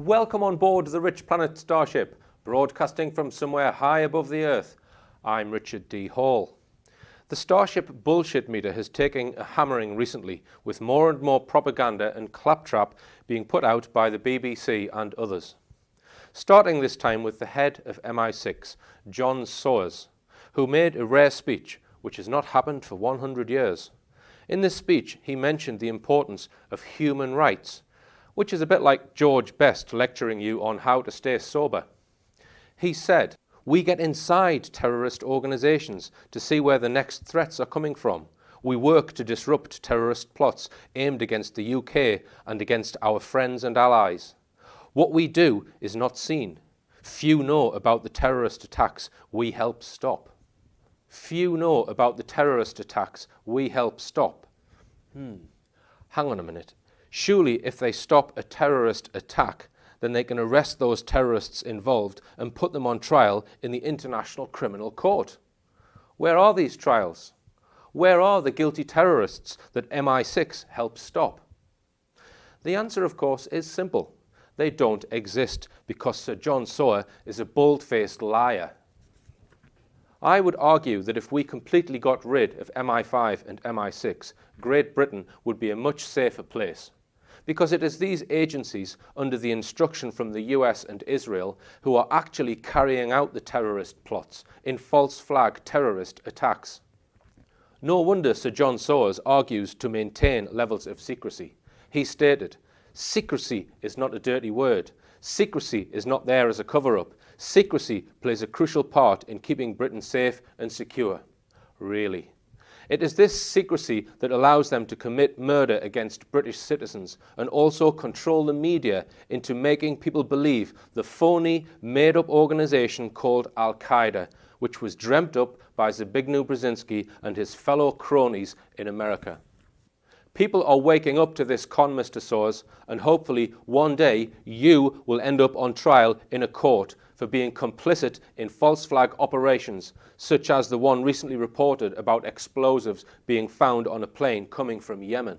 Welcome on board the Rich Planet Starship, broadcasting from somewhere high above the Earth. I'm Richard D. Hall. The Starship bullshit meter has taken a hammering recently, with more and more propaganda and claptrap being put out by the BBC and others. Starting this time with the head of MI6, Johnston, who made a rare speech, which has not happened for 100 years. In this speech, he mentioned the importance of human rights, which is a bit like George Best lecturing you on how to stay sober. He said, "We get inside terrorist organizations to see where the next threats are coming from. We work to disrupt terrorist plots aimed against the UK and against our friends and allies. What we do is not seen. Few know about the terrorist attacks we help stop." Few know about the terrorist attacks we help stop. Hang on a minute. Surely if they stop a terrorist attack, then they can arrest those terrorists involved and put them on trial in the International Criminal Court. Where are these trials? Where are the guilty terrorists that MI6 helped stop? The answer, of course, is simple. They don't exist because Sir John Sower is a bold-faced liar. I would argue that if we completely got rid of MI5 and MI6, Great Britain would be a much safer place. Because it is these agencies, under the instruction from the US and Israel, who are actually carrying out the terrorist plots in false flag terrorist attacks. No wonder Sir John Sower argues to maintain levels of secrecy. He stated, "Secrecy is not a dirty word. Secrecy is not there as a cover-up. Secrecy plays a crucial part in keeping Britain safe and secure." Really? It is this secrecy that allows them to commit murder against British citizens and also control the media into making people believe the phony, made-up organisation called Al-Qaeda, which was dreamt up by Zbigniew Brzezinski and his fellow cronies in America. People are waking up to this con, Mr. Soers, and hopefully one day you will end up on trial in a court for being complicit in false flag operations, such as the one recently reported about explosives being found on a plane coming from Yemen.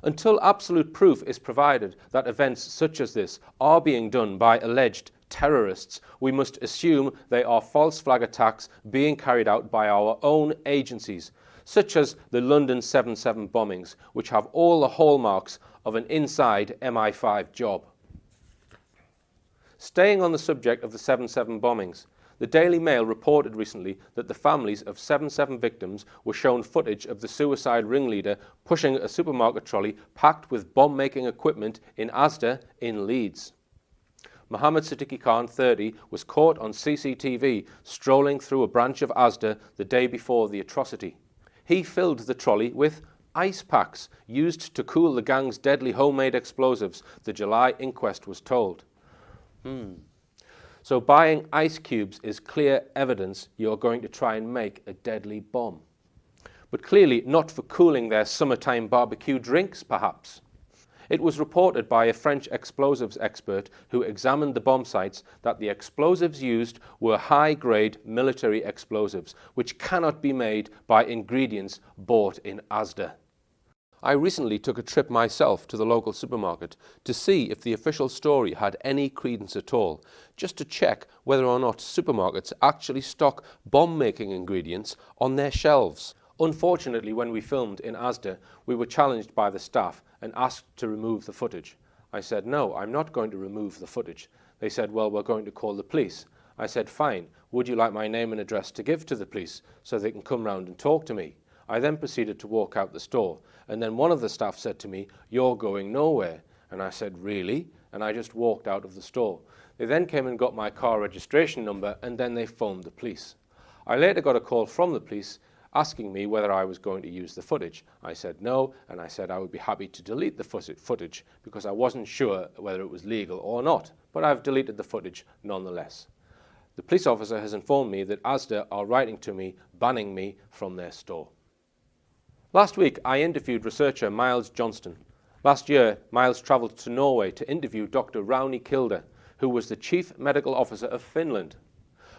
Until absolute proof is provided that events such as this are being done by alleged terrorists, we must assume they are false flag attacks being carried out by our own agencies, such as the London 7/7 bombings, which have all the hallmarks of an inside MI5 job. Staying on the subject of the 7/7 bombings, the Daily Mail reported recently that the families of 7/7 victims were shown footage of the suicide ringleader pushing a supermarket trolley packed with bomb-making equipment in Asda in Leeds. Mohammed Siddiqui Khan, 30, was caught on CCTV strolling through a branch of Asda the day before the atrocity. He filled the trolley with ice packs used to cool the gang's deadly homemade explosives, the July inquest was told. So buying ice cubes is clear evidence you're going to try and make a deadly bomb. But clearly not for cooling their summertime barbecue drinks, perhaps. It was reported by a French explosives expert who examined the bomb sites that the explosives used were high-grade military explosives, which cannot be made by ingredients bought in Asda. I recently took a trip myself to the local supermarket to see if the official story had any credence at all, just to check whether or not supermarkets actually stock bomb-making ingredients on their shelves. Unfortunately, when we filmed in Asda, we were challenged by the staff and asked to remove the footage. I said, "No, I'm not going to remove the footage." They said, "Well, we're going to call the police." I said, "Fine, would you like my name and address to give to the police so they can come round and talk to me?" I then proceeded to walk out the store, and then one of the staff said to me, "You're going nowhere." And I said, "Really?" And I just walked out of the store. They then came and got my car registration number, and then they phoned the police. I later got a call from the police asking me whether I was going to use the footage. I said no, and I said I would be happy to delete the footage because I wasn't sure whether it was legal or not, but I've deleted the footage nonetheless. The police officer has informed me that Asda are writing to me, banning me from their store. Last week, I interviewed researcher Miles Johnston. Last year, Miles travelled to Norway to interview Dr. Rauni Kilde, who was the Chief Medical Officer of Finland.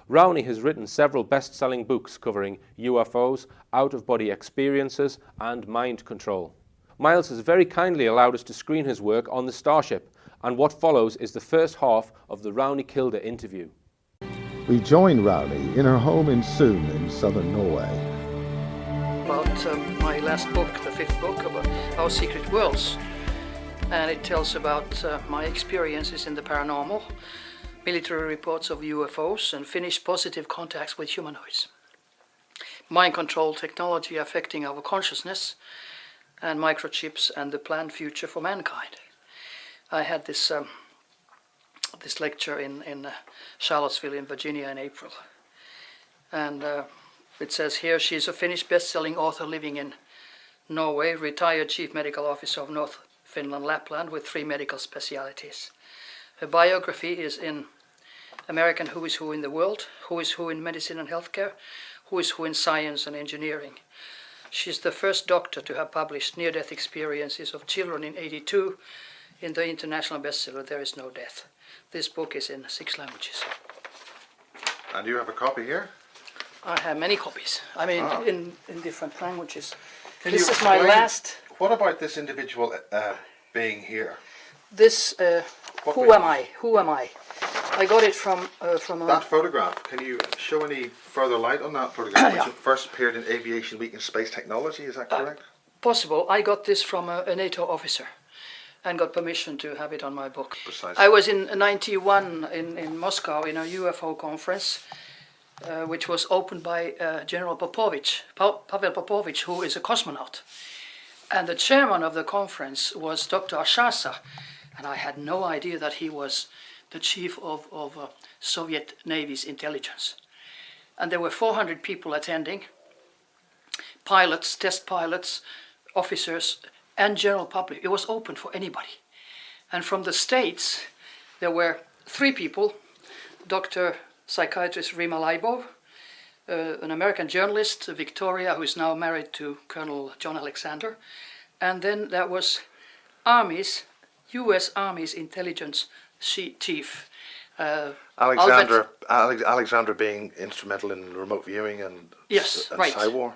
Rauni has written several best-selling books covering UFOs, out-of-body experiences, and mind control. Miles has very kindly allowed us to screen his work on the Starship, and what follows is the first half of the Rauni Kilde interview. We joined Rauni in her home in Sund in southern Norway. About my last book, the fifth book, about Our Secret Worlds. And it tells about my experiences in the paranormal, military reports of UFOs, and Finnish positive contacts with humanoids. Mind control technology affecting our consciousness, and microchips and the planned future for mankind. I had this lecture in Charlottesville in Virginia in April. And it says here, she is a Finnish best-selling author living in Norway, retired chief medical officer of North Finland, Lapland, with 3 medical specialities. Her biography is in American Who is Who in the World, Who is Who in Medicine and Healthcare, Who is Who in Science and Engineering. She's the first doctor to have published near-death experiences of children in '82 in the international bestseller There Is No Death. This book is in 6 languages. And you have a copy here? I have many copies. I mean, in different languages. Can This you is my explain last. What about this individual being here? This. Who am I? Who am I? I got it from That photograph, can you show any further light on that photograph? Which first appeared in Aviation Week in Space Technology, is that correct? possible. I got this from a NATO officer and got permission to have it on my book. Precisely. I was in '91 in Moscow in a UFO conference, which was opened by General Popovich, Pavel Popovich, who is a cosmonaut. And the chairman of the conference was Dr. Ashasa, and I had no idea that he was the chief of Soviet Navy's intelligence. And there were 400 people attending, pilots, test pilots, officers, and general public. It was open for anybody. And from the States, there were 3 people, Dr. Psychiatrist Rima Leibov, an American journalist, Victoria, who is now married to Colonel John Alexander, and then there was U.S. Army's intelligence chief, Alexander being instrumental in remote viewing and Yes, right. Psywar.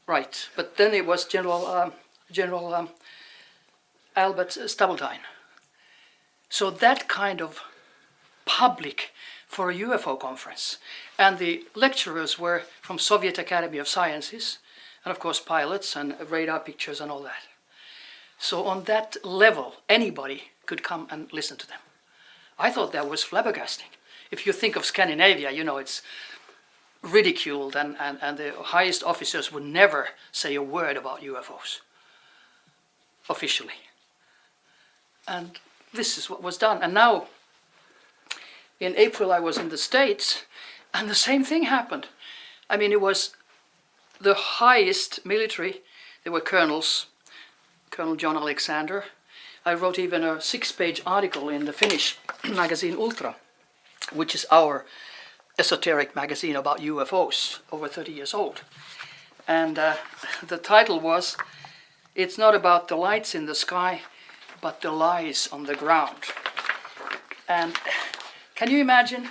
Right, but then it was General Albert Stubbletine. So that kind of public for a UFO conference. And the lecturers were from Soviet Academy of Sciences, and of course pilots and radar pictures and all that. So on that level, anybody could come and listen to them. I thought that was flabbergasting. If you think of Scandinavia, you know, it's ridiculed and the highest officers would never say a word about UFOs, officially. And this is what was done. And now, in April, I was in the States, and the same thing happened. I mean, it was the highest military. There were colonels, Colonel John Alexander. I wrote even a 6-page article in the Finnish magazine Ultra, which is our esoteric magazine about UFOs, over 30 years old. And the title was, "It's not about the lights in the sky, but the lies on the ground." And can you imagine?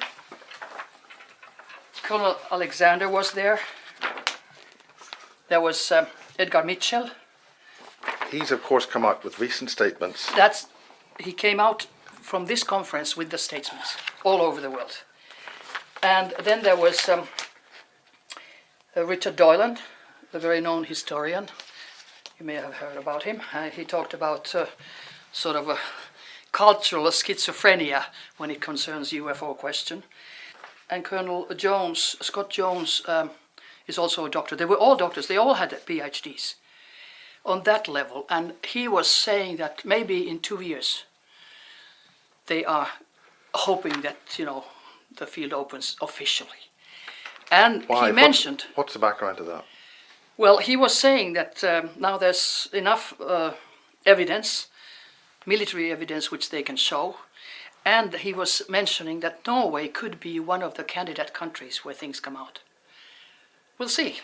Colonel Alexander was there. There was Edgar Mitchell. He's of course come out with recent statements. He came out from this conference with the statesmen all over the world. And then there was Richard Doyland, the very known historian. You may have heard about him. He talked about sort of a cultural schizophrenia when it concerns UFO question. And Colonel Jones, Scott Jones, is also a doctor. They were all doctors. They all had PhDs on that level. And he was saying that maybe in 2 years they are hoping that, you know, the field opens officially. And Why? he mentioned... What's the background to that? Well, he was saying that now there's enough evidence, military evidence, which they can show. And he was mentioning that Norway could be one of the candidate countries where things come out. We'll see.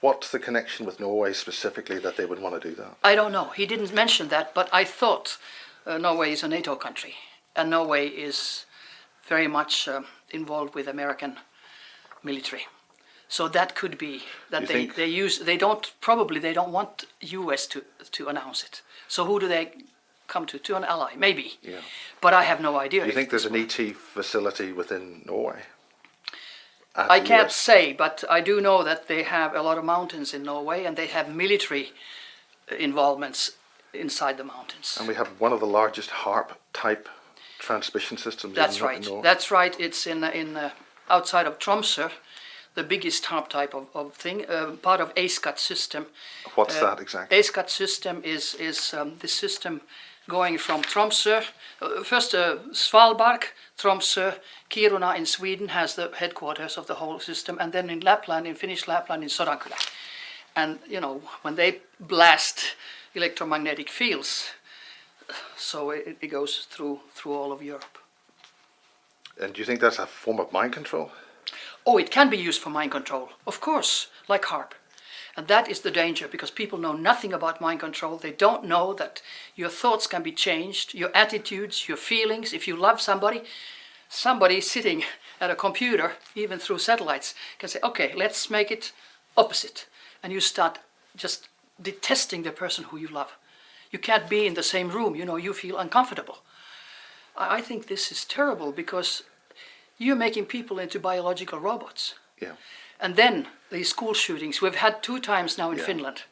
What's the connection with Norway specifically that they would want to do that? I don't know. He didn't mention that, but I thought Norway is a NATO country. And Norway is very much involved with American military. So that could be that they don't want US to announce it. So who do they come to an ally, maybe. Yeah. But I have no idea. Do you if think there's this an will- ET facility within Norway? At I the can't US? say, but I do know that they have a lot of mountains in Norway, and they have military involvements inside the mountains. And we have one of the largest HARP type transmission systems That's in right. Norway. That's right. It's in outside of Tromsø, the biggest HARP type of thing, part of ASCAT system. What's that exactly? ASCAT system is the system going from Tromsø, first Svalbard, Tromsø, Kiruna in Sweden has the headquarters of the whole system, and then in Lapland, in Finnish Lapland, in Sodankylä. And you know, when they blast electromagnetic fields, so it goes through all of Europe. And do you think that's a form of mind control? Oh, it can be used for mind control, of course, like HARP. And that is the danger, because people know nothing about mind control. They don't know that your thoughts can be changed, your attitudes, your feelings. If you love somebody sitting at a computer, even through satellites, can say, okay, let's make it opposite. And you start just detesting the person who you love. You can't be in the same room, you know, you feel uncomfortable. I think this is terrible, because you're making people into biological robots. Yeah. And then these school shootings, we've had 2 times now in Yeah. Finland.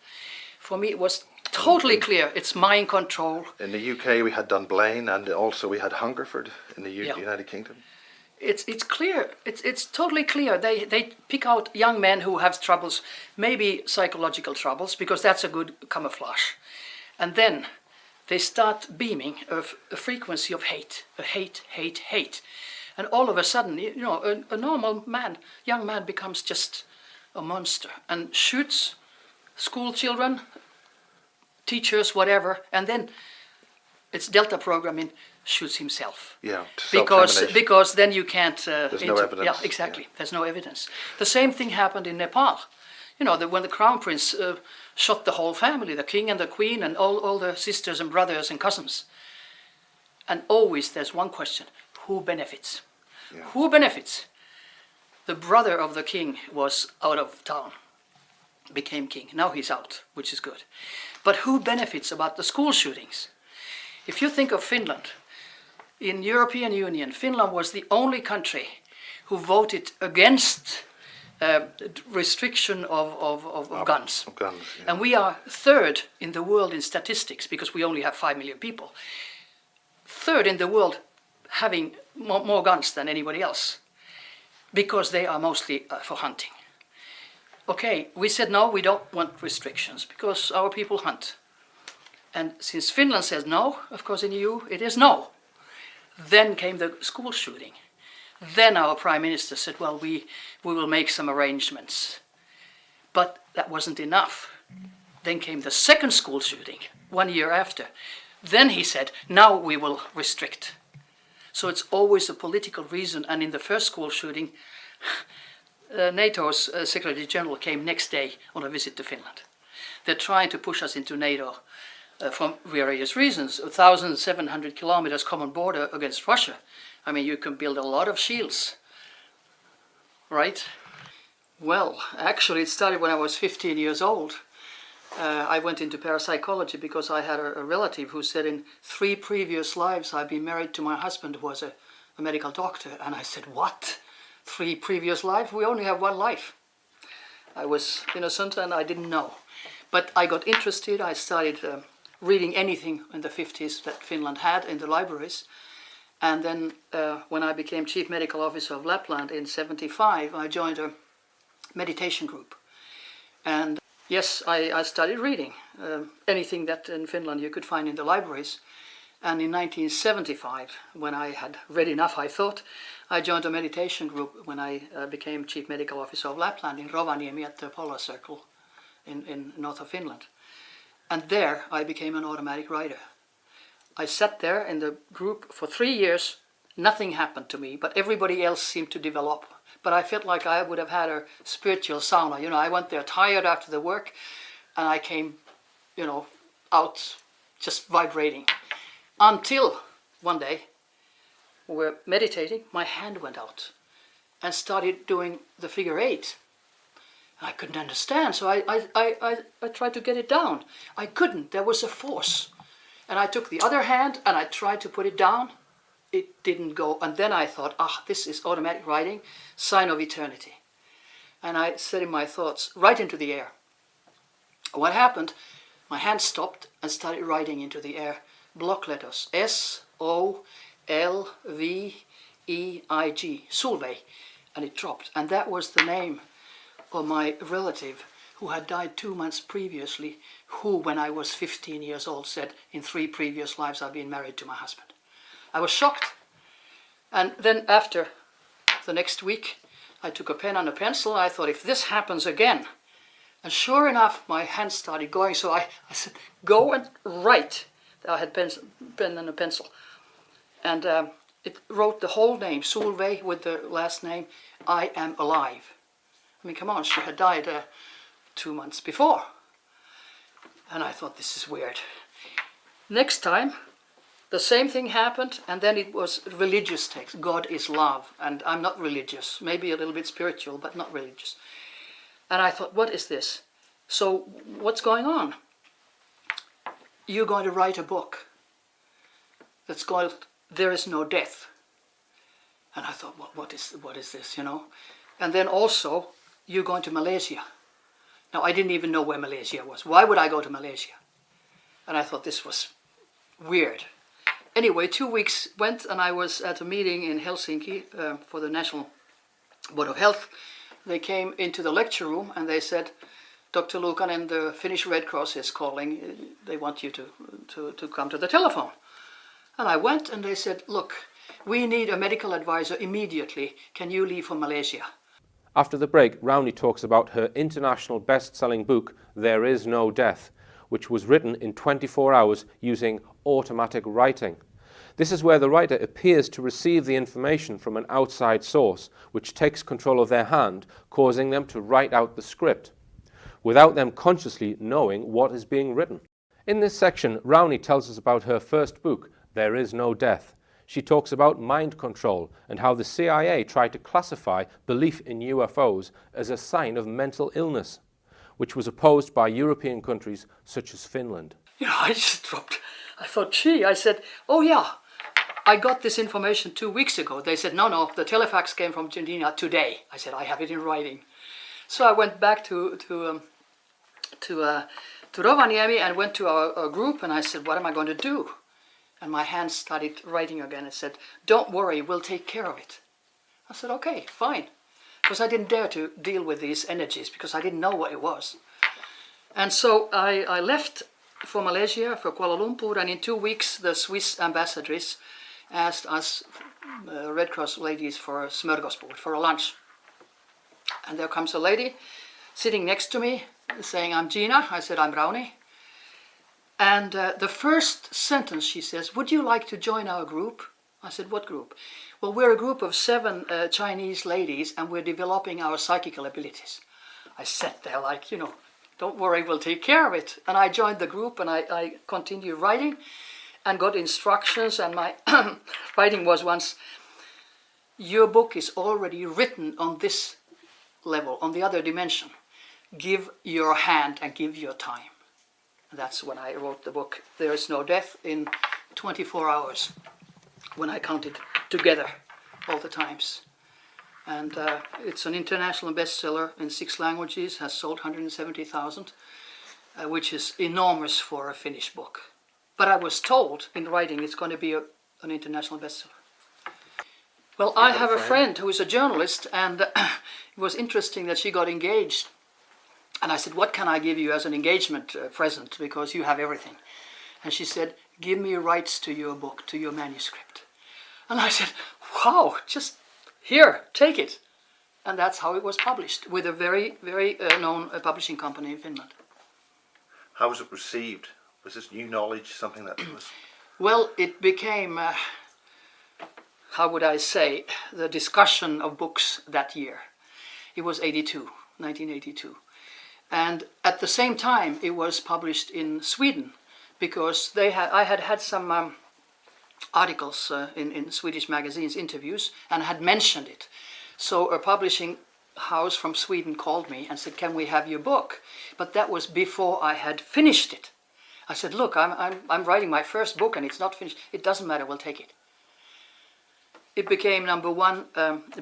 For me, it was totally clear. It's mind control. In the UK, we had Dunblane, and also we had Hungerford in the Yeah. United Kingdom. It's clear. It's totally clear. They pick out young men who have troubles, maybe psychological troubles, because that's a good camouflage. And then they start beaming a frequency of hate, hate. And all of a sudden, you know, a normal man, young man, becomes just a monster and shoots school children, teachers, whatever, and then it's Delta programming, shoots himself. Yeah, self-termination. Because then you can't. There's no evidence. Yeah, exactly. There's no evidence. The same thing happened in Nepal. You know, when the crown prince shot the whole family, the king and the queen and all the sisters and brothers and cousins. And always there's one question: who benefits? Yeah. Who benefits? The brother of the king was out of town, became king. Now he's out, which is good. But who benefits about the school shootings? If you think of Finland, in European Union, Finland was the only country who voted against restriction of guns. Of guns, yeah. And we are 3rd in the world in statistics, because we only have 5 million people. 3rd in the world having more guns than anybody else, because they are mostly for hunting. Okay, we said no, we don't want restrictions, because our people hunt. And since Finland says no, of course in EU it is no. Then came the school shooting. Then our Prime Minister said, well, we will make some arrangements. But that wasn't enough. Then came the second school shooting, 1 year after. Then he said, now we will restrict. So it's always a political reason. And in the first school shooting, NATO's Secretary General came next day on a visit to Finland. They're trying to push us into NATO for various reasons. 1,700 kilometers common border against Russia. I mean, you can build a lot of shields, right? Well, actually, it started when I was 15 years old. I went into parapsychology because I had a relative who said in 3 previous lives I've been married to my husband who was a medical doctor. And I said, what? 3 previous lives? We only have 1 life. I was innocent and I didn't know. But I got interested. I started reading anything in the 50s that Finland had in the libraries. And then when I became Chief Medical Officer of Lapland in '75, I joined a meditation group. And yes, I started reading anything that in Finland you could find in the libraries. And in 1975, when I had read enough, I thought, I joined a meditation group when I became Chief Medical Officer of Lapland in Rovaniemi at the Polar Circle in north of Finland. And there I became an automatic writer. I sat there in the group for 3 years. Nothing happened to me, but everybody else seemed to develop. But I felt like I would have had a spiritual sauna. You know, I went there tired after the work, and I came, you know, out just vibrating. Until one day, we were meditating, my hand went out and started doing the figure 8. I couldn't understand, so I tried to get it down. I couldn't. There was a force. And I took the other hand and I tried to put it down. It didn't go. And then I thought, this is automatic writing, sign of eternity. And I said in my thoughts, write into the air. What happened? My hand stopped and started writing into the air block letters, S-O-L-V-E-I-G, Solveig. And it dropped. And that was the name of my relative who had died 2 months previously, who, when I was 15 years old, said, in 3 previous lives I've been married to my husband. I was shocked. And then after the next week, I took a pen and a pencil. I thought, if this happens again, and sure enough, my hand started going. So I said, go and write. I had pen and a pencil. And it wrote the whole name, Solveig, with the last name, I am alive. I mean, come on, she had died 2 months before. And I thought, this is weird. Next time, the same thing happened, and then it was religious text. God is love, and I'm not religious. Maybe a little bit spiritual, but not religious. And I thought, what is this? So what's going on? You're going to write a book that's called There Is No Death. And I thought, what is this, you know? And then also, you're going to Malaysia. Now, I didn't even know where Malaysia was. Why would I go to Malaysia? And I thought this was weird. Anyway, 2 weeks went, and I was at a meeting in Helsinki for the National Board of Health. They came into the lecture room and they said, Dr. Luukanen, the Finnish Red Cross is calling. They want you to come to the telephone. And I went and they said, look, we need a medical advisor immediately. Can you leave for Malaysia? After the break, Rauni talks about her international best-selling book, There Is No Death, which was written in 24 hours using automatic writing. This is where the writer appears to receive the information from an outside source, which takes control of their hand, causing them to write out the script, without them consciously knowing what is being written. In this section, Rauni tells us about her first book, There Is No Death. She talks about mind control and how the CIA tried to classify belief in UFOs as a sign of mental illness, which was opposed by European countries such as Finland. You know, I just dropped. I thought, I said, oh yeah, I got this information 2 weeks ago. They said, no, the telefax came from Argentina today. I said, I have it in writing. So I went back to Rovaniemi and went to our group, and I said, what am I going to do? And my hand started writing again and said, don't worry, we'll take care of it. I said, okay, fine. Because I didn't dare to deal with these energies because I didn't know what it was. And so I left for Malaysia, for Kuala Lumpur, and in 2 weeks the Swiss ambassadress asked us Red Cross ladies for a smörgåsbord, for a lunch. And there comes a lady sitting next to me saying, I'm Gina. I said, I'm Rauni. And the first sentence she says, would you like to join our group? I said, what group? Well, we're a group of 7 Chinese ladies and we're developing our psychical abilities. I sat there like, you know, don't worry, we'll take care of it. And I joined the group and I continued writing and got instructions, and my writing was once, your book is already written on this level, on the other dimension. Give your hand and give your time. That's when I wrote the book, There Is No Death, in 24 hours, when I counted together all the times. And it's an international bestseller in 6 languages, has sold 170,000, which is enormous for a Finnish book. But I was told in writing it's going to be an international bestseller. Well, I have a friend who is a journalist, and it was interesting that she got engaged. And I said, what can I give you as an engagement present, because you have everything? And she said, give me rights to your book, to your manuscript. And I said, wow, just here, take it. And that's how it was published, with a very, very known publishing company in Finland. How was it received? Was this new knowledge, something that was... Well, it became, how would I say, the discussion of books that year. It was 1982. And at the same time, it was published in Sweden, because I had some articles in Swedish magazines, interviews, and had mentioned it. So a publishing house from Sweden called me and said, can we have your book? But that was before I had finished it. I said, look, I'm writing my first book and it's not finished. It doesn't matter, we'll take it. It became #1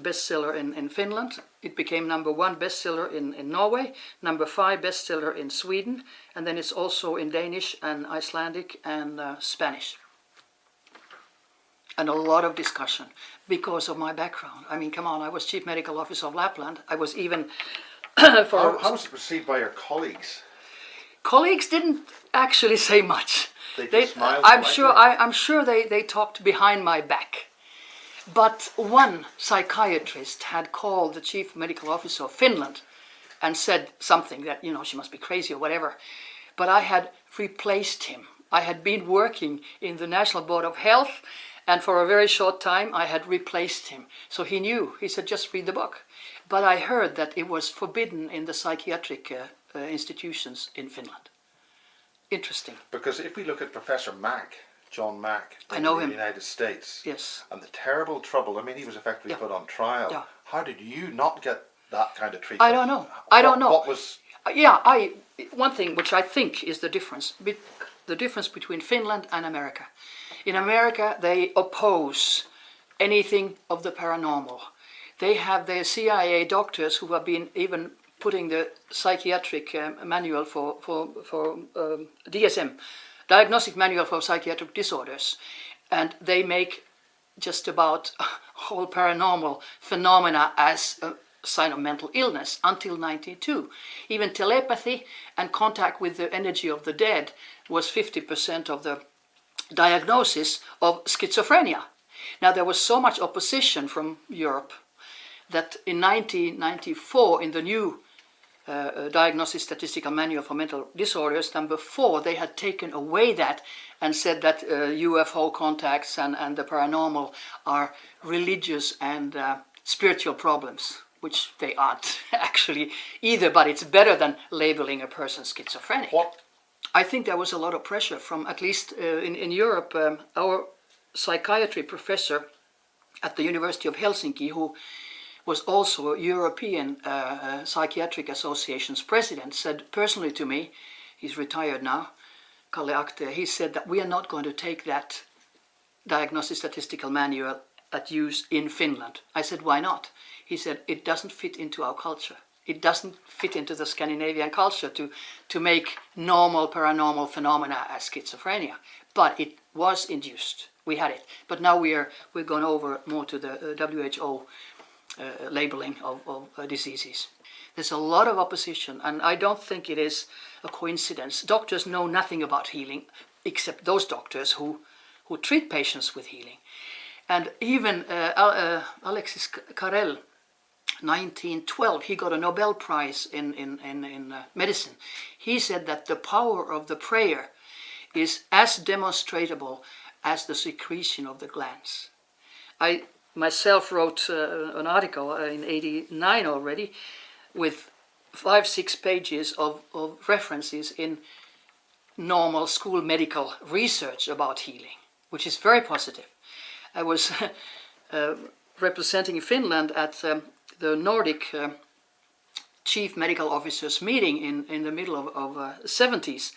bestseller in Finland. It became #1 bestseller in Norway, #5 bestseller in Sweden, and then it's also in Danish and Icelandic and Spanish. And a lot of discussion because of my background. I mean, come on, I was Chief Medical Officer of Lapland. I was even How was it received by your colleagues? Colleagues didn't actually say much. They smiled I'm sure they talked behind my back. But one psychiatrist had called the Chief Medical Officer of Finland and said something that, you know, she must be crazy or whatever. But I had replaced him. I had been working in the National Board of Health, and for a very short time I had replaced him. So he knew. He said, just read the book. But I heard that it was forbidden in the psychiatric institutions in Finland. Interesting. Because if we look at Professor Mack, John Mack, I know in him. the United States, Yes. and the terrible trouble, I mean, he was effectively Yeah. put on trial. Yeah. How did you not get that kind of treatment? I don't know. I don't know. What was... One thing which I think is the difference between Finland and America. In America, they oppose anything of the paranormal. They have their CIA doctors who have been even putting the psychiatric manual for DSM, Diagnostic Manual for Psychiatric Disorders, and they make just about whole paranormal phenomena as a sign of mental illness until 1992. Even telepathy and contact with the energy of the dead was 50% of the diagnosis of schizophrenia. Now, there was so much opposition from Europe that in 1994, in the new Diagnostic Statistical Manual for Mental Disorders, #4, they had taken away that and said that UFO contacts and the paranormal are religious and spiritual problems, which they aren't actually either, but it's better than labeling a person schizophrenic. What? I think there was a lot of pressure from, at least in Europe, our psychiatry professor at the University of Helsinki, who was also a European Psychiatric Association's president, said personally to me, he's retired now, Kalle Akte, he said that we are not going to take that Diagnostic Statistical Manual at use in Finland. I said, why not? He said, it doesn't fit into our culture. It doesn't fit into the Scandinavian culture to make normal paranormal phenomena as schizophrenia. But it was induced. We had it. But now we're gone over more to the WHO labeling of diseases. There's a lot of opposition, and I don't think it is a coincidence. Doctors know nothing about healing except those doctors who treat patients with healing. And even Alexis Carrel, 1912, he got a Nobel Prize in medicine. He said that the power of the prayer is as demonstrable as the secretion of the glands. I myself wrote an article in '89 already with 5-6 pages of references in normal school medical research about healing, which is very positive. I was representing Finland at the Nordic chief medical officers meeting in the middle of 70s,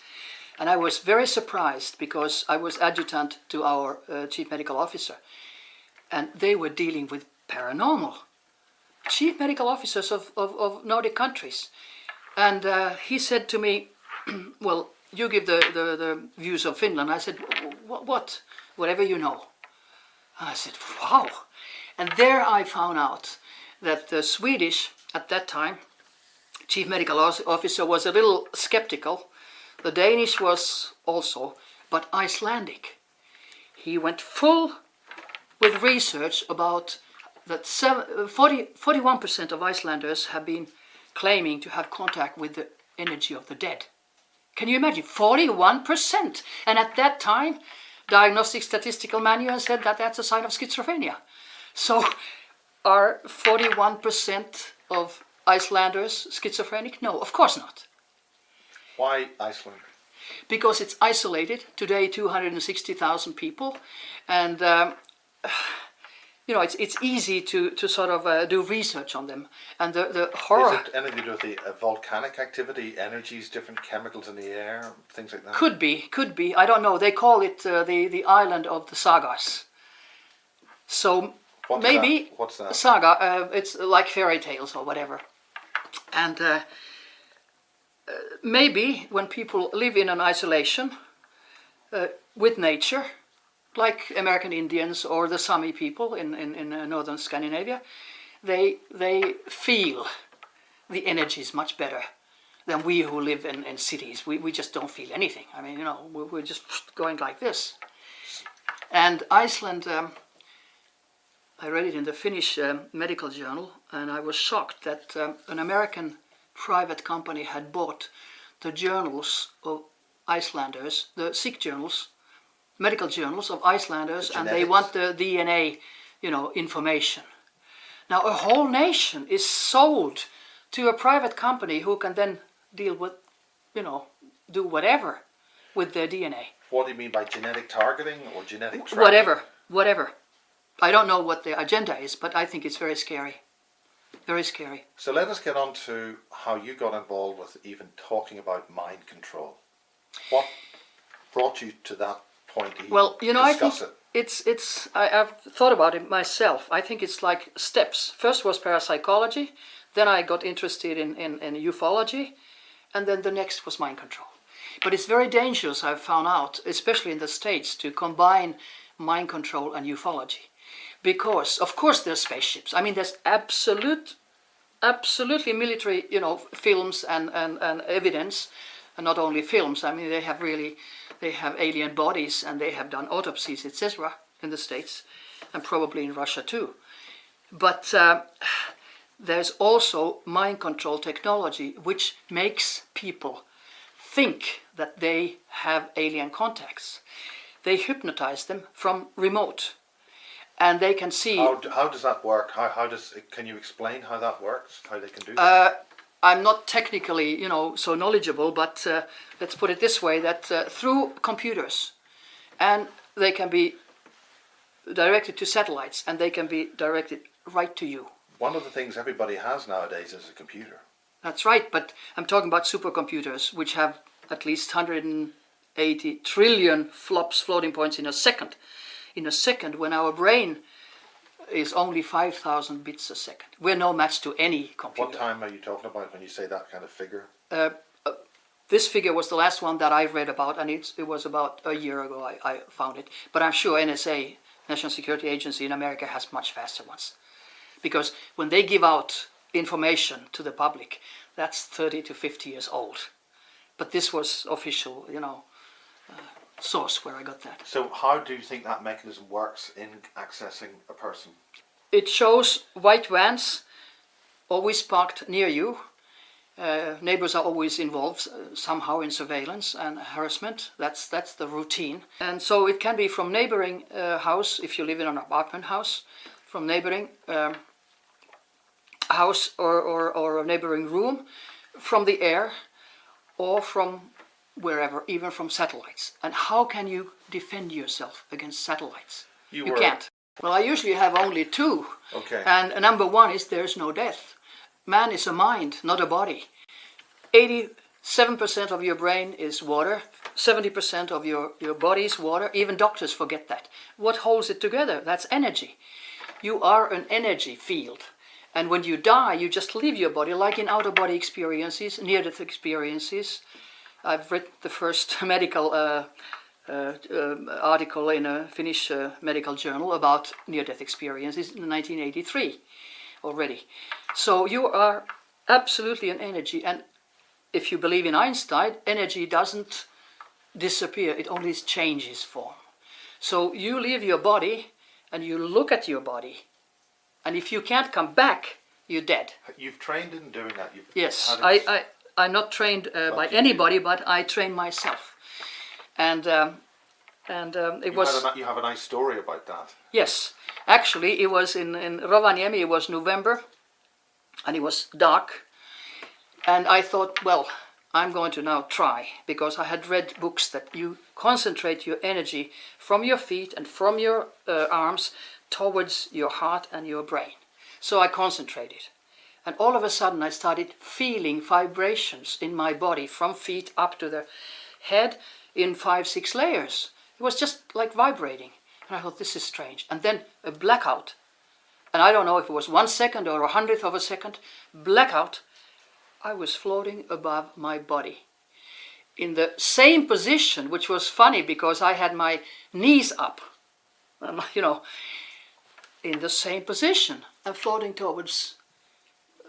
and I was very surprised because I was adjutant to our chief medical officer, and they were dealing with paranormal. Chief medical officers of Nordic countries. And he said to me, well, you give the views of Finland. I said, what? Whatever you know. I said, wow. And there I found out that the Swedish, at that time, chief medical officer was a little skeptical. The Danish was also, but Icelandic. He went full with research about that 41% of Icelanders have been claiming to have contact with the energy of the dead. Can you imagine? 41%! And at that time, Diagnostic Statistical Manual said that that's a sign of schizophrenia. So are 41% of Icelanders schizophrenic? No, of course not. Why Iceland? Because it's isolated. Today, 260,000 people. And you know, it's easy to sort of do research on them. And the horror... Is it anything to do with the volcanic activity, energies, different chemicals in the air, things like that? Could be. I don't know. They call it the island of the sagas. So maybe What's that? Saga. It's like fairy tales or whatever. And maybe when people live in an isolation with nature, like American Indians or the Sami people in northern Scandinavia, they feel the energies much better than we who live in cities. We just don't feel anything. I mean, you know, we're just going like this. And Iceland, I read it in the Finnish medical journal, and I was shocked that an American private company had bought the journals of Icelanders, the sick journals, medical journals of Icelanders, and they want the DNA, you know, information. Now a whole nation is sold to a private company who can then deal with, you know, do whatever with their DNA. What do you mean by genetic targeting or genetic tracking? Whatever. I don't know what the agenda is, but I think it's very scary. Very scary. So let us get on to how you got involved with even talking about mind control. What brought you to that point to well, you know, discuss I think I've thought about it myself. I think it's like steps. First was parapsychology, then I got interested in ufology, and then the next was mind control. But it's very dangerous, I've found out, especially in the States, to combine mind control and ufology. Because, of course, there's spaceships. I mean, there's absolutely military, you know, films and evidence, and not only films. I mean, they have alien bodies, and they have done autopsies, etc. in the States, and probably in Russia too. But there's also mind control technology, which makes people think that they have alien contacts. They hypnotize them from remote. And they can see. How does that work? Can you explain how that works? How they can do that? I'm not technically, you know, so knowledgeable, but let's put it this way: that through computers, and they can be directed to satellites, and they can be directed right to you. One of the things everybody has nowadays is a computer. That's right, but I'm talking about supercomputers, which have at least 180 trillion floating points in a second. In a second, when our brain is only 5,000 bits a second. We're no match to any computer. What time are you talking about when you say that kind of figure? This figure was the last one that I read about, and it was about a year ago I found it. But I'm sure NSA, National Security Agency in America, has much faster ones. Because when they give out information to the public, that's 30 to 50 years old. But this was official, you know, source where I got that. So how do you think that mechanism works in accessing a person? It shows white vans always parked near you. Neighbors are always involved somehow in surveillance and harassment. That's the routine. And so it can be from neighboring house, if you live in an apartment house, from neighboring house or a neighboring room, from the air, or from wherever, even from satellites. And how can you defend yourself against satellites? You can't. Well, I usually have only two. Okay. And number one is there's no death. Man is a mind, not a body. 87% of your brain is water, 70% of your body is water. Even doctors forget that. What holds it together? That's energy. You are an energy field. And when you die, you just leave your body, like in out-of-body experiences, near-death experiences. I've read the first medical article in a Finnish medical journal about near-death experiences in 1983 already. So you are absolutely an energy, and if you believe in Einstein, energy doesn't disappear, it only changes form. So you leave your body and you look at your body, and if you can't come back, you're dead. You've trained in doing that? Yes, I'm not trained by anybody, but I train myself. And it was... You have a nice story about that. Yes, actually it was in Rovaniemi, it was November, and it was dark. And I thought, well, I'm going to now try, because I had read books that you concentrate your energy from your feet and from your arms towards your heart and your brain. So I concentrated. And all of a sudden I started feeling vibrations in my body from feet up to the head in 5-6 layers. It was just like vibrating. And I thought, this is strange. And then a blackout. And I don't know if it was 1 second or 100th of a second. Blackout. I was floating above my body. In the same position, which was funny because I had my knees up. In the same position. And floating towards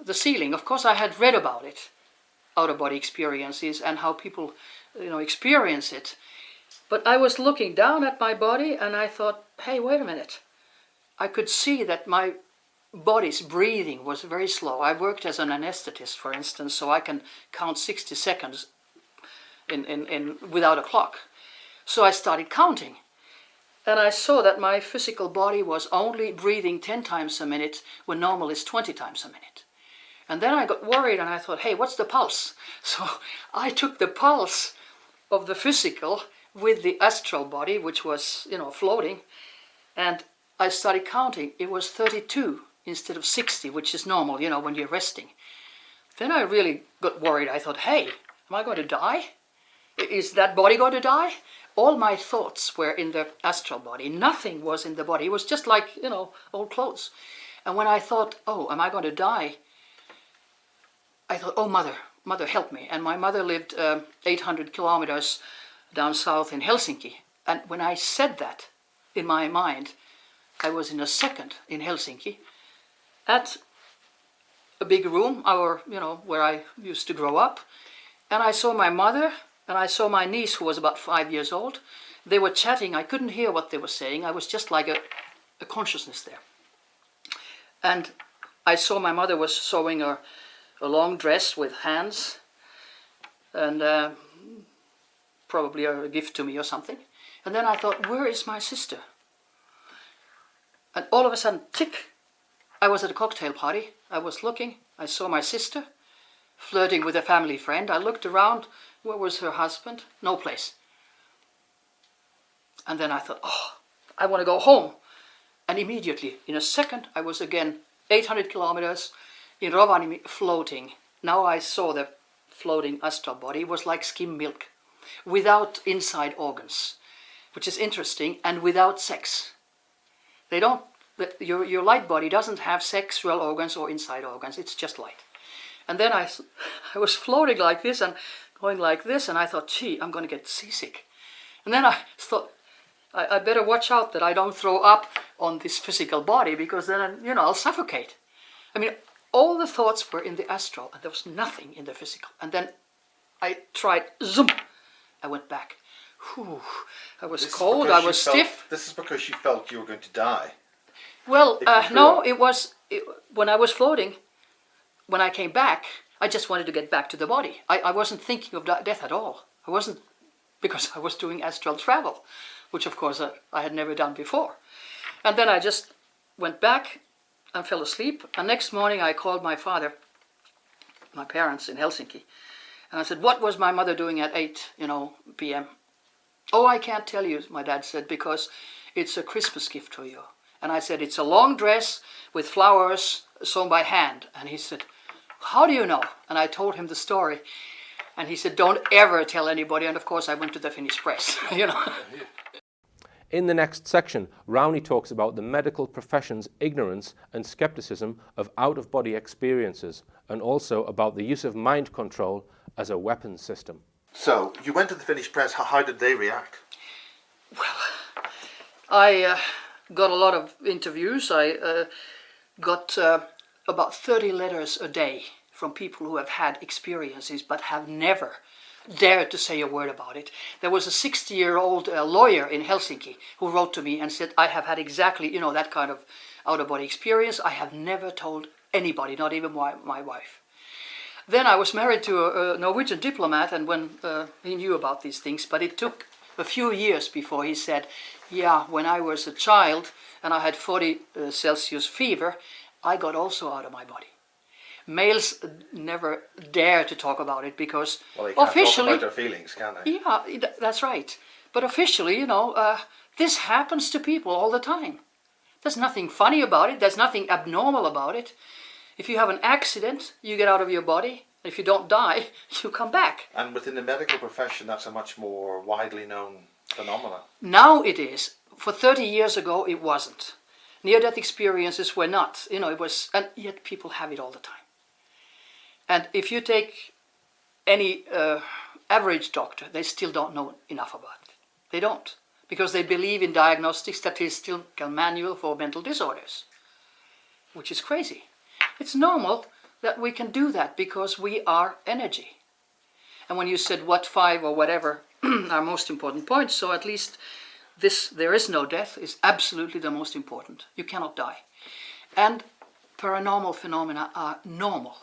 the ceiling. Of course, I had read about it, out-of-body experiences and how people, experience it. But I was looking down at my body and I thought, hey, wait a minute. I could see that my body's breathing was very slow. I worked as an anesthetist, for instance, so I can count 60 seconds without a clock. So I started counting. And I saw that my physical body was only breathing 10 times a minute when normal is 20 times a minute. And then I got worried and I thought, hey, what's the pulse? So I took the pulse of the physical with the astral body, which was, floating. And I started counting. It was 32 instead of 60, which is normal, when you're resting. Then I really got worried. I thought, hey, am I going to die? Is that body going to die? All my thoughts were in the astral body. Nothing was in the body. It was just like, old clothes. And when I thought, oh, am I going to die? I thought, oh, mother, help me. And my mother lived 800 kilometers down south in Helsinki. And when I said that in my mind, I was in a second in Helsinki at a big room, where I used to grow up. And I saw my mother and I saw my niece, who was about 5 years old. They were chatting. I couldn't hear what they were saying. I was just like a consciousness there. And I saw my mother was sewing a long dress with hands, and probably a gift to me or something. And then I thought, where is my sister? And all of a sudden, tick, I was at a cocktail party. I was looking. I saw my sister flirting with a family friend. I looked around. Where was her husband? No place. And then I thought, oh, I want to go home. And immediately, in a second, I was again 800 kilometers in Rovaniemi floating. Now I saw the floating astral body. It was like skim milk, without inside organs, which is interesting, and without sex. They don't. Your light body doesn't have sexual organs or inside organs. It's just light. And then I was floating like this and going like this, and I thought, gee, I'm going to get seasick. And then I thought, I better watch out that I don't throw up on this physical body, because then, I'll suffocate. I mean, all the thoughts were in the astral, and there was nothing in the physical. And then I tried, zoom, I went back. Whew, I was cold, I was stiff. This is because you felt you were going to die. Well, no, it was, when I was floating, when I came back, I just wanted to get back to the body. I wasn't thinking of death at all. I wasn't, because I was doing astral travel, which of course I had never done before. And then I just went back and fell asleep. And next morning I called my father, my parents in Helsinki, and I said, what was my mother doing at 8, p.m.? Oh, I can't tell you, my dad said, because it's a Christmas gift for you. And I said, it's a long dress with flowers sewn by hand. And he said, how do you know? And I told him the story. And he said, don't ever tell anybody. And of course I went to the Finnish press, In the next section, Rauni talks about the medical profession's ignorance and skepticism of out-of-body experiences, and also about the use of mind control as a weapons system. So, you went to the Finnish press. How did they react? Well, I got a lot of interviews. I got about 30 letters a day from people who have had experiences but have never dared to say a word about it. There was a 60-year-old lawyer in Helsinki who wrote to me and said, I have had exactly, that kind of out-of-body experience. I have never told anybody, not even my wife. Then I was married to a Norwegian diplomat, and when he knew about these things, but it took a few years before he said, yeah, when I was a child and I had 40 Celsius fever, I got also out of my body. Males never dare to talk about it because they can't officially talk about their feelings, can they? Yeah, that's right. But officially, this happens to people all the time. There's nothing funny about it. There's nothing abnormal about it. If you have an accident, you get out of your body. If you don't die, you come back. And within the medical profession, that's a much more widely known phenomenon. Now it is. For 30 years ago, it wasn't. Near-death experiences were not. It was, and yet people have it all the time. And if you take any average doctor, they still don't know enough about it. They don't. Because they believe in diagnostic statistical manual for mental disorders, which is crazy. It's normal that we can do that because we are energy. And when you said what 5 or whatever are most important points, so at least this, there is no death, is absolutely the most important. You cannot die. And paranormal phenomena are normal.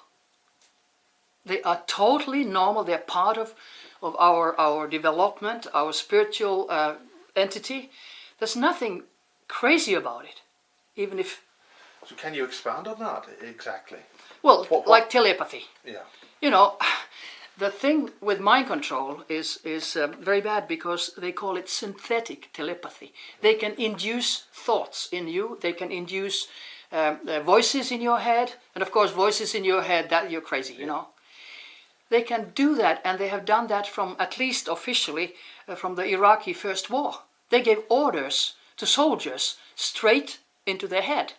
They are totally normal. They're part of our development, our spiritual entity. There's nothing crazy about it, even if... So can you expand on that exactly? Well, like telepathy. Yeah. The thing with mind control is very bad because they call it synthetic telepathy. They can induce thoughts in you. They can induce voices in your head. And of course, voices in your head, that you're crazy, They can do that, and they have done that from, at least officially, from the Iraqi First War. They gave orders to soldiers straight into their head.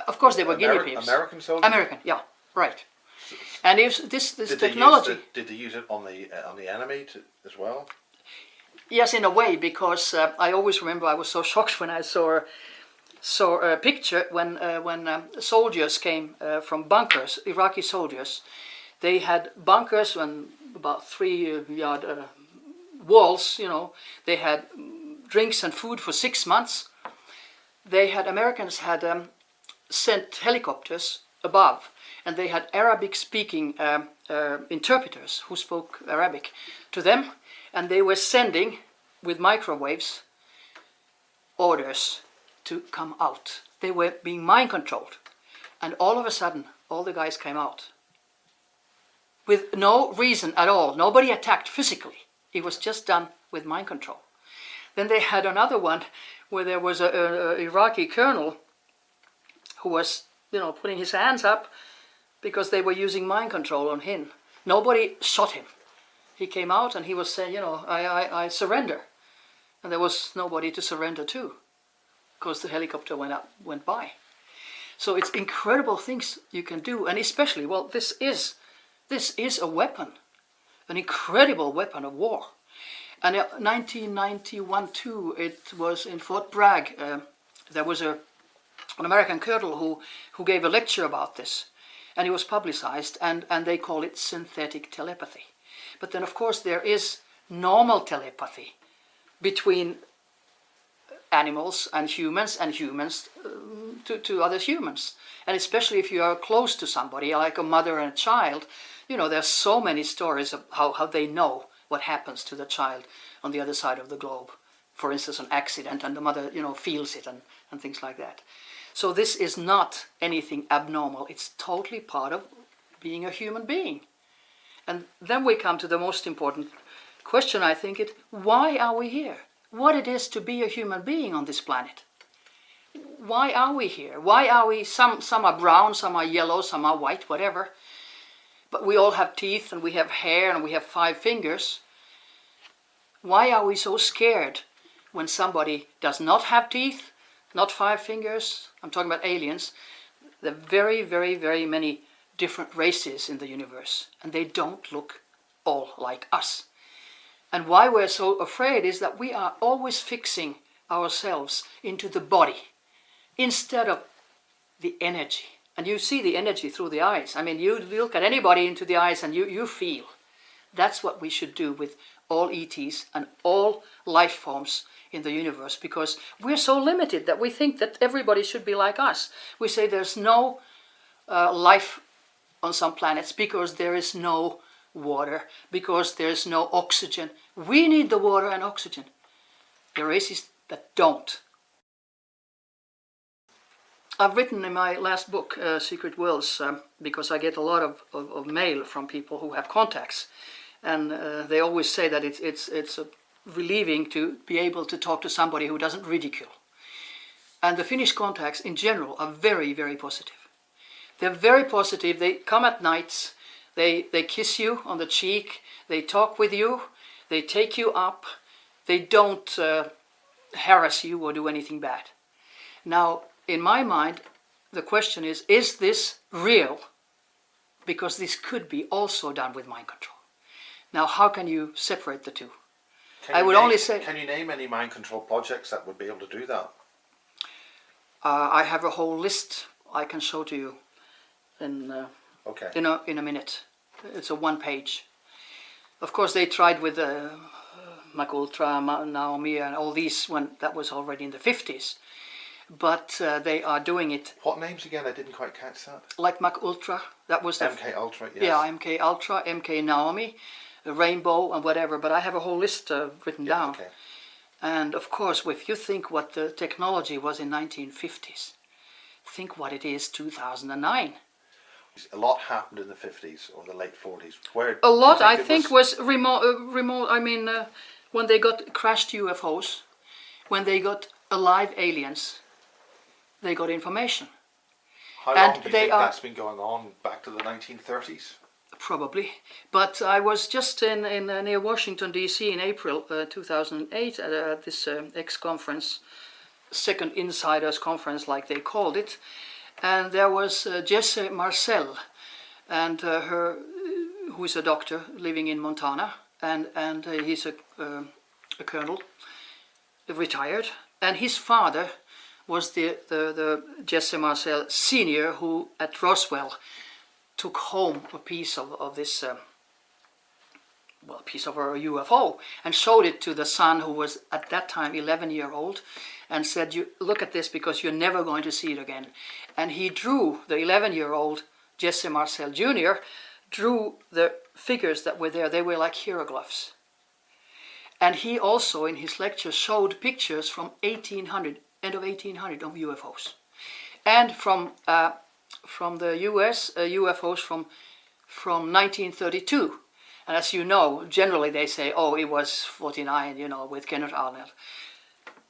Of course, they were guinea pigs. American soldiers? American, yeah, right. And if this technology... Did they use it on the enemy as well? Yes, in a way, because I always remember I was so shocked when I saw a picture when soldiers came from bunkers, Iraqi soldiers. They had bunkers and about 3-yard walls, They had drinks and food for 6 months. Americans had sent helicopters above, and they had Arabic-speaking interpreters who spoke Arabic to them, and they were sending, with microwaves, orders to come out. They were being mind-controlled, and all of a sudden, all the guys came out. With no reason at all. Nobody attacked physically. It was just done with mind control. Then they had another one where there was an Iraqi colonel who was, putting his hands up because they were using mind control on him. Nobody shot him. He came out and he was saying, I surrender. And there was nobody to surrender to because the helicopter went by. So it's incredible things you can do, and especially, this is a weapon, an incredible weapon of war. And in 1991 too, it was in Fort Bragg, there was an American colonel who gave a lecture about this, and it was publicized, and they call it synthetic telepathy. But then of course there is normal telepathy between animals and humans to other humans. And especially if you are close to somebody, like a mother and a child, there's so many stories of how they know what happens to the child on the other side of the globe. For instance, an accident, and the mother, feels it and things like that. So this is not anything abnormal. It's totally part of being a human being. And then we come to the most important question, I think, why are we here? What it is to be a human being on this planet. Why are we here? Why are we, some are brown, some are yellow, some are white, whatever. But we all have teeth and we have hair and we have 5 fingers. Why are we so scared when somebody does not have teeth, not 5 fingers? I'm talking about aliens. There are very, very, very many different races in the universe, and they don't look all like us. And why we're so afraid is that we are always fixing ourselves into the body instead of the energy. And you see the energy through the eyes. I mean, you look at anybody into the eyes and you feel. That's what we should do with all ETs and all life forms in the universe, because we're so limited that we think that everybody should be like us. We say there's no life on some planets because there is no water, because there's no oxygen. We need the water and oxygen. There are races that don't. I've written in my last book, Secret Worlds, because I get a lot of mail from people who have contacts, and they always say that it's relieving to be able to talk to somebody who doesn't ridicule. And the Finnish contacts in general are very, very positive. They're very positive. They come at nights, they kiss you on the cheek, they talk with you, they take you up, they don't harass you or do anything bad. Now, in my mind, the question is this real? Because this could be also done with mind control. Now, how can you separate the two? Can you name any mind control projects that would be able to do that? I have a whole list I can show to you in a minute. It's a 1 page. Of course, they tried with Mac Ultra, Naomi, and all these when that was already in the 50s. But they are doing it. What names again? I didn't quite catch that. Like Mac Ultra, that was the MK Ultra. Yes. Yeah, MK Ultra, MK Naomi, Rainbow, and whatever. But I have a whole list written down. Okay. And of course, if you think what the technology was in 1950s, think what it is 2009. A lot happened in the 50s or the late 40s. A lot, I think, was remote. I mean, when they got crashed UFOs, when they got alive aliens, they got information. How long do you think that's been going on? Back to the 1930s? Probably. But I was just near Washington, D.C. in April 2008 at this X-conference, second Insiders Conference like they called it. And there was Jesse Marcel, and who is a doctor living in Montana, and he's a colonel, retired. And his father was the Jesse Marcel Senior, who at Roswell took home a piece of this, piece of a UFO, and showed it to the son, who was at that time 11-year-old, and said, "You look at this because you're never going to see it again." And he drew, the 11-year-old Jesse Marcel Jr. drew the figures that were there. They were like hieroglyphs. And he also, in his lecture, showed pictures from 1800, end of 1800, of UFOs. And from the US, UFOs from 1932. And as you know, generally they say, oh, it was 49, with Kenneth Arnold.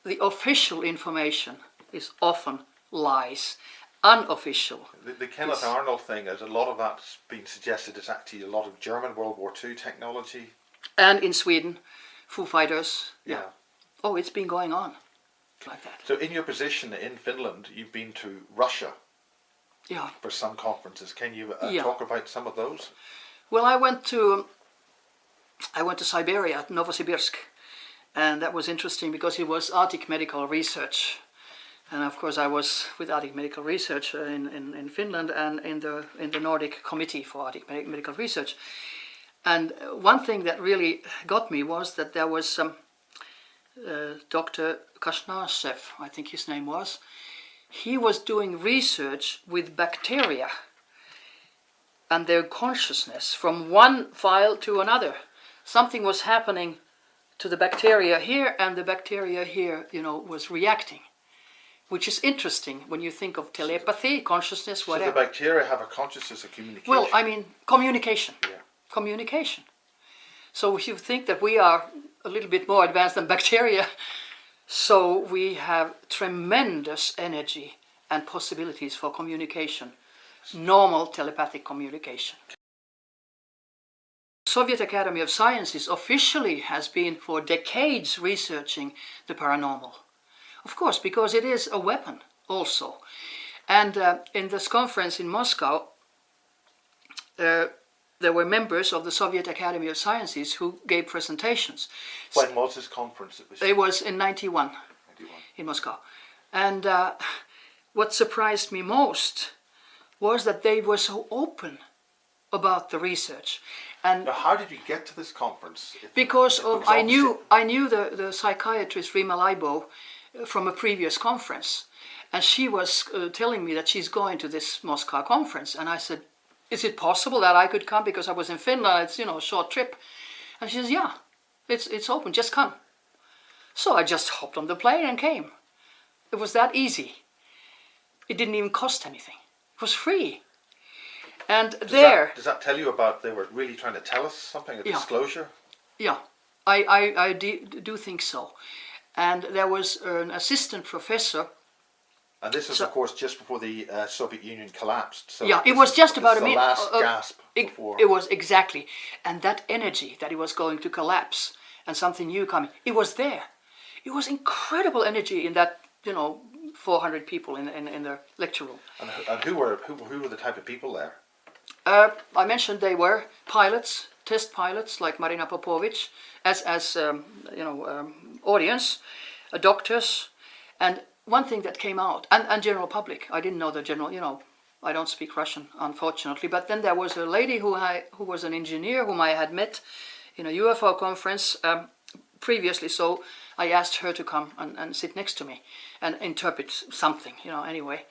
The official information is often lies. Unofficial. The Kenneth Arnold thing, is a lot of that's been suggested is actually a lot of German World War II technology. And in Sweden, Foo Fighters. Yeah. Oh, it's been going on like that. So in your position in Finland, you've been to Russia. Yeah. For some conferences. Can you talk about some of those? Well, I went to Siberia, Novosibirsk, and that was interesting because it was Arctic Medical Research. And of course I was with Arctic Medical Research in Finland and in the Nordic Committee for Arctic Medical Research. And one thing that really got me was that there was Dr. Kashnashev, I think his name was. He was doing research with bacteria and their consciousness from one file to another. Something was happening to the bacteria here, and the bacteria here, was reacting, which is interesting when you think of telepathy, consciousness, whatever. So the bacteria have a consciousness of communication? Well, I mean, communication. Yeah. Communication. So if you think that we are a little bit more advanced than bacteria, so we have tremendous energy and possibilities for communication, normal telepathic communication. Soviet Academy of Sciences officially has been for decades researching the paranormal. Of course, because it is a weapon also. And in this conference in Moscow, there were members of the Soviet Academy of Sciences who gave presentations. When was this conference? It was in 91 in Moscow. And what surprised me most was that they were so open about the research. And now, how did you get to this conference? Because I knew the psychiatrist Rima Leibo from a previous conference, and she was telling me that she's going to this Moscow conference, and I said, "Is it possible that I could come because I was in Finland? It's a short trip." And she says, "Yeah, it's open. Just come." So I just hopped on the plane and came. It was that easy. It didn't even cost anything. It was free. And does that tell you about they were really trying to tell us something, a disclosure? Yeah, I do think so. And there was an assistant professor And this is, of course, just before the Soviet Union collapsed. So yeah, it was just about a minute. The last gasp before. It was exactly, and that energy that it was going to collapse and something new coming, it was there. It was incredible energy in that, 400 people in the lecture room. And who were the type of people there? I mentioned they were pilots, test pilots like Marina Popovic, as audience, doctors, and one thing that came out, and general public. I didn't know the general, I don't speak Russian, unfortunately, but then there was a lady who was an engineer whom I had met in a UFO conference previously, so I asked her to come and sit next to me and interpret something, anyway.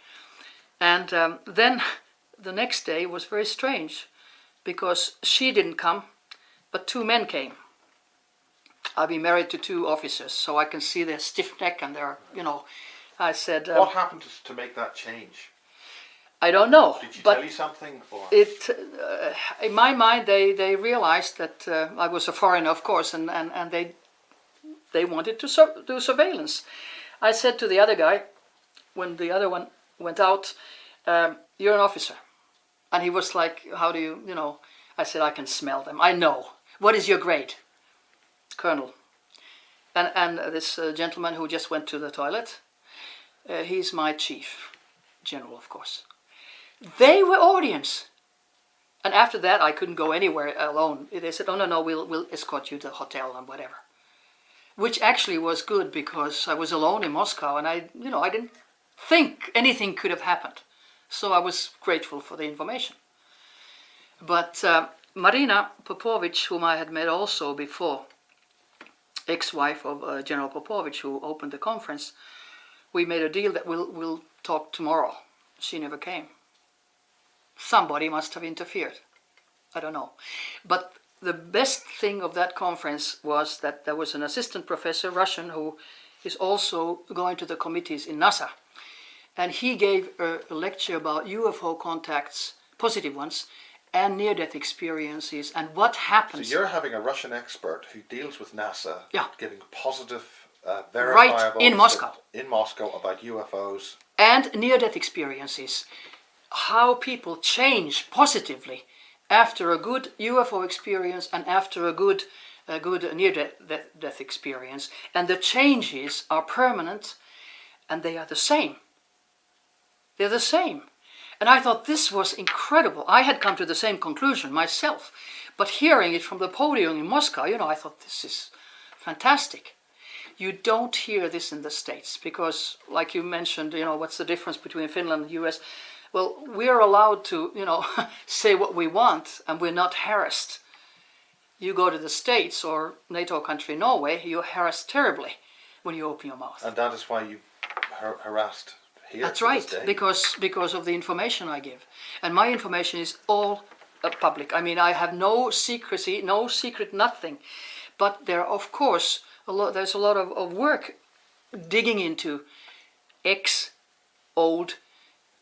And then the next day was very strange, because she didn't come, but 2 men came. I've been married to 2 officers, so I can see their stiff neck and their, I said... what happened to make that change? I don't know. Did she tell you something? Or? In my mind, they realized that I was a foreigner, of course, and they wanted to do surveillance. I said to the other guy, when the other one went out, you're an officer. And he was like, how do you, I said, I can smell them. I know. What is your grade? Colonel. And this gentleman who just went to the toilet, he's my chief general, of course. They were audience. And after that, I couldn't go anywhere alone. They said, oh, no, we'll escort you to the hotel and whatever. Which actually was good, because I was alone in Moscow and I didn't think anything could have happened. So I was grateful for the information. But Marina Popovic, whom I had met also before, ex-wife of General Popovic, who opened the conference, we made a deal that we'll talk tomorrow. She never came. Somebody must have interfered. I don't know. But the best thing of that conference was that there was an assistant professor, Russian, who is also going to the committees in NASA. And he gave a lecture about UFO contacts, positive ones, and near-death experiences, and what happens. So you're having a Russian expert who deals with NASA, yeah, giving positive, verifiable... Right, in Moscow. In Moscow, about UFOs. And near-death experiences. How people change positively after a good UFO experience and after a good near-death experience. And the changes are permanent, and they are the same. They're the same. And I thought this was incredible. I had come to the same conclusion myself. But hearing it from the podium in Moscow, I thought this is fantastic. You don't hear this in the States because, like you mentioned, what's the difference between Finland and the US? Well, we're allowed to, say what we want and we're not harassed. You go to the States or NATO country Norway, you're harassed terribly when you open your mouth. And that is why you harassed here. That's right, because of the information I give. And my information is all public. I mean, I have no secrecy, no secret, nothing. But there, of course, there's a lot of work digging into old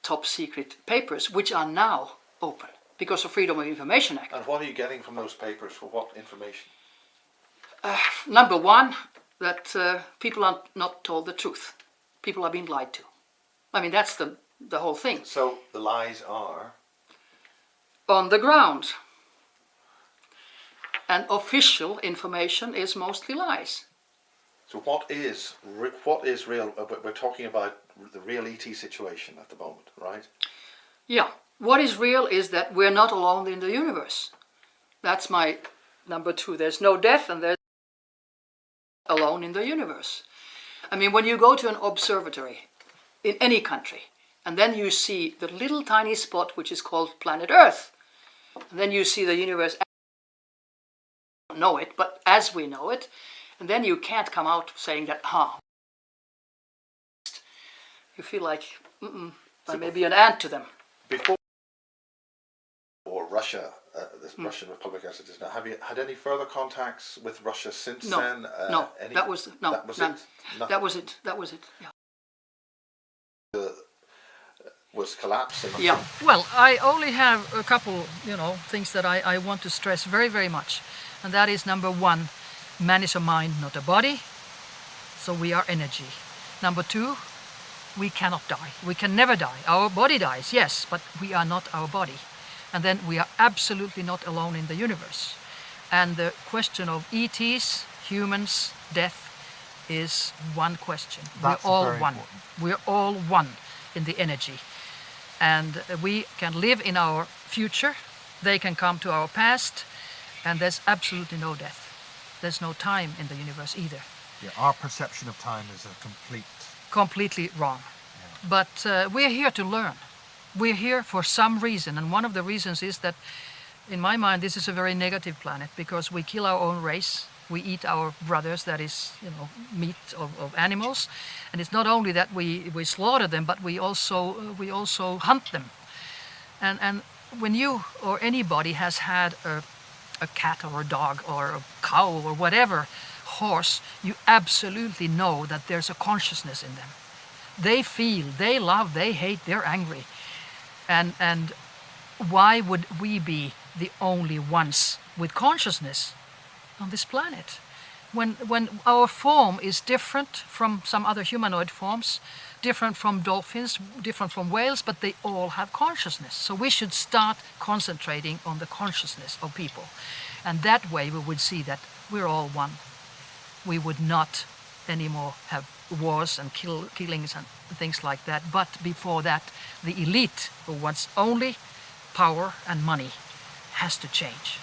top secret papers, which are now open because of Freedom of Information Act. And what are you getting from those papers? For what information? Number one, that people are not told the truth. People are being lied to. I mean, that's the whole thing. So the lies are? On the ground. And official information is mostly lies. So what is real? We're talking about the real ET situation at the moment, right? Yeah. What is real is that we're not alone in the universe. That's my number two. There's no death and there's alone in the universe. I mean, when you go to an observatory in any country, and then you see the little tiny spot which is called planet Earth, and then you see the universe, don't know it, but as we know it, and then you can't come out saying that, you feel like, I may be an ant to them. Before Russia, the Russian Republic as it is now, have you had any further contacts with Russia since then? No, that was it. That was it, yeah. Was collapsing. Yeah, well, I only have a couple, things that I want to stress very, very much. And that is number one, man is a mind, not a body. So we are energy. Number two, we cannot die. We can never die. Our body dies, yes, but we are not our body. And then we are absolutely not alone in the universe. And the question of ETs, humans, death, is one question. That's We're all very one. important. We're all one in the energy. And we can live in our future. They can come to our past. And there's absolutely no death. There's no time in the universe either. Yeah, our perception of time is a Completely wrong. But we're here to learn. We're here for some reason, and one of the reasons is that, in my mind, this is a very negative planet because we kill our own race. We eat our brothers, that is, meat of animals, and it's not only that we slaughter them, but we also hunt them. And when you or anybody has had a cat or a dog or a cow or whatever, horse, you absolutely know that there's a consciousness in them. They feel, they love, they hate, they're angry. And why would we be the only ones with consciousness on this planet? When our form is different from some other humanoid forms, different from dolphins, different from whales, but they all have consciousness. So we should start concentrating on the consciousness of people. And that way we would see that we're all one. We would not anymore have wars and killings and things like that. But before that, the elite, who wants only power and money, has to change.